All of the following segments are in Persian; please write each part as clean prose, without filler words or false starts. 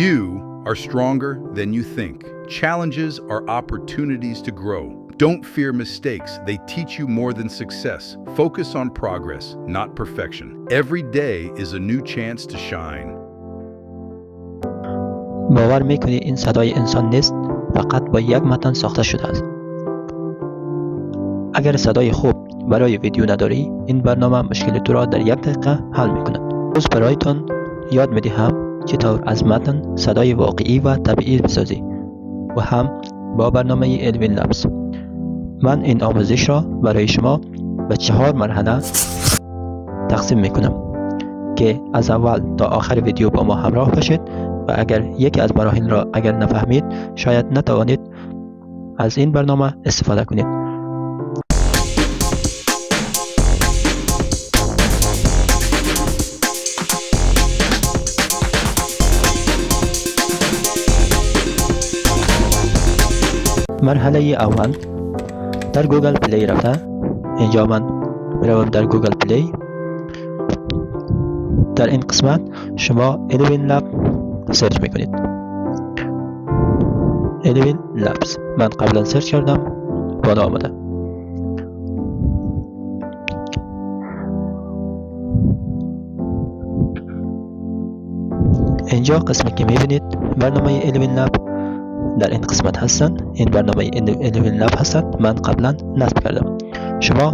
You are stronger than you think. Challenges are opportunities to grow. Don't fear mistakes. They teach you more than success. Focus on progress, not perfection. Every day is a new chance to shine. باور میکنی این صدای انسان نیست، فقط با یک متن ساخته شده است. اگر صدای خوب برای ویدیو نداری، این برنامه مشکل تو را در 1 دقیقه حل میکند. روز برایتان یاد میدهم چطور از متن صدای واقعی و طبیعی بسازی و هم با برنامه الوین لبز. من این آموزش را برای شما به 4 مرحله تقسیم میکنم که از اول تا آخر ویدیو با ما همراه باشید و اگر یکی از مراحل را اگر نفهمید شاید نتوانید از این برنامه استفاده کنید. مرحله اول در گوگل پلی رفته، اینجا من میروم در گوگل پلی. در این قسمت شما الوین لب سرچ میکنید. الوین لبز من قبلا سرچ کردم، بالا آمده. اینجا قسمی که میبینید برنامه الوین لب در این قسمت هستند. این برنامه الوین لب هستند، من قبلا نصب کردم. شما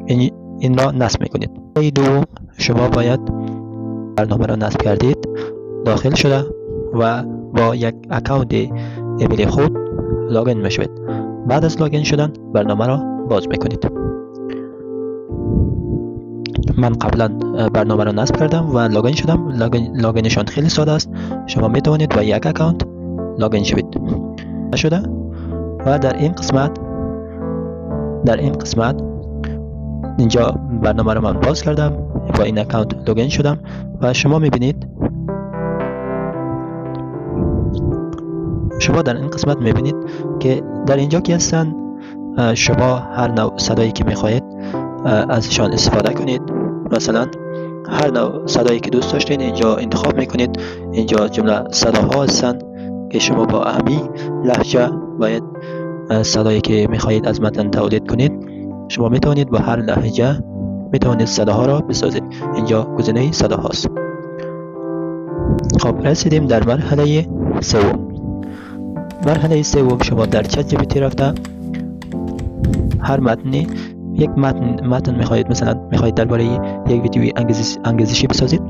این را نصب میکنید. دوم شما باید برنامه را نصب کردید، داخل شده و با یک اکاونت ایمیل خود لاگین میشوید. بعد از لاگین شدن برنامه را باز میکنید. من قبلا برنامه را نصب کردم و لاگین شدم. لاگینشان خیلی ساده است. شما میتوانید با یک اکاونت لاگین شوید. شده و در این قسمت اینجا برنامه را من باز کردم، با این اکاونت لاگین شدم و شما میبینید در این قسمت میبینید که در اینجا که هستن شما هر نوع صدایی که میخواهید ازشان استفاده کنید. مثلا هر نوع صدایی که دوست داشتین اینجا انتخاب میکنید. اینجا جمله صداها هستن که شما با اهمی لهجه باید صدایی که میخواهید از متن تولید کنید. شما میتوانید با هر لهجه میتوانید صداها را بسازید. اینجا گزینه صداهاست. خب رسیدیم در مرحله سوم. مرحله سوم شما در چت جی پی تی رفته هر متنی یک متن میخواهید، مثلا میخواهید درباره یک ویدیوی انگیزشی بسازید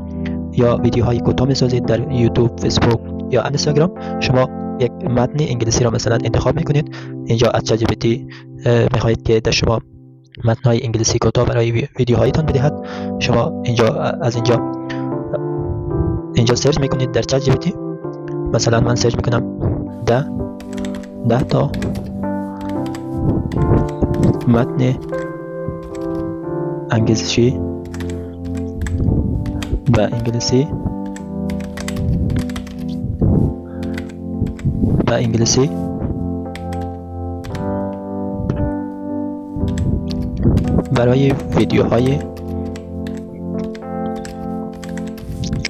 یا ویدیوهای کوتاه میسازید در یوتیوب، فیسبوک یا اینستاگرام. شما یک متن انگلیسی را مثلا انتخاب میکنید. اینجا از چت جی پی تی میخواهید که در شما متن‌های انگلیسی کوتاه برای ویدیوهایتان بدهد. شما اینجا سرچ میکنید در چت جی پی تی. مثلا من سرچ میکنم 10 تا متن انگلیسی به انگلیسی برای ویدیوهای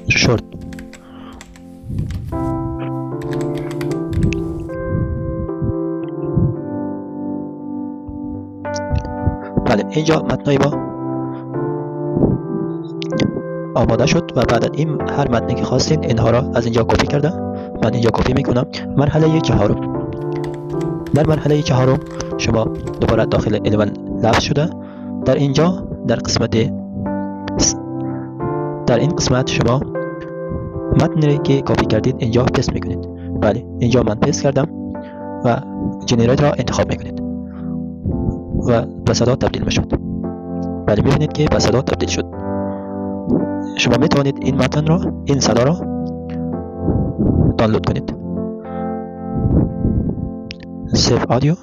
شورت. بله، اینجا متنای ما آماده شد و بعد این هر متنی که خواستین اینها را از اینجا کپی کرده. من اینجا کپی میکنم. مرحله چهارم. در مرحله چهارم شما دوباره داخل الوین لبز شده. در اینجا در این قسمت شما متنی که کپی کردید اینجا پست میکنید. بله، اینجا من پست کردم و جنریت را انتخاب میکنید و به صدا تبدیل میشد. بله، میبینید که به صدا تبدیل شد. شما میتوانید این صدا را دانلود کنید. سیو آدیو.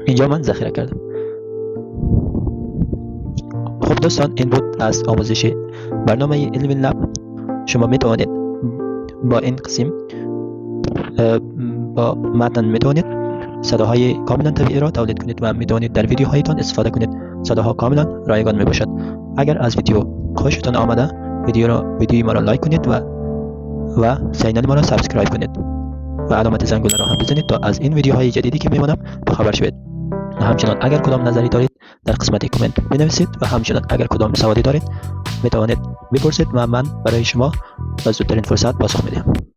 اینجا من ذخیره کردم. خب دوستان، این بود از آموزش برنامه الوین لب. شما میتوانید با این قسم با متن میتوانید صداهای کاملا طبیعی را تولید کنید و میتوانید در ویدیوهایتان استفاده کنید. صداها کاملا رایگان میباشد. اگر از ویدیو خوشتان آمده ویدیوی ما را لایک کنید و کانال ما را سابسکرایب کنید و علامت زنگوله را هم بزنید تا از این ویدیوهای جدیدی که میمونم بخبر شوید. و همچنان اگر کدام نظری دارید در قسمت کامنت بنویسید و همچنان اگر کدام سوالی دارید میتوانید بپرسید و من برای شما با زودترین فرصت پاسخ میدم.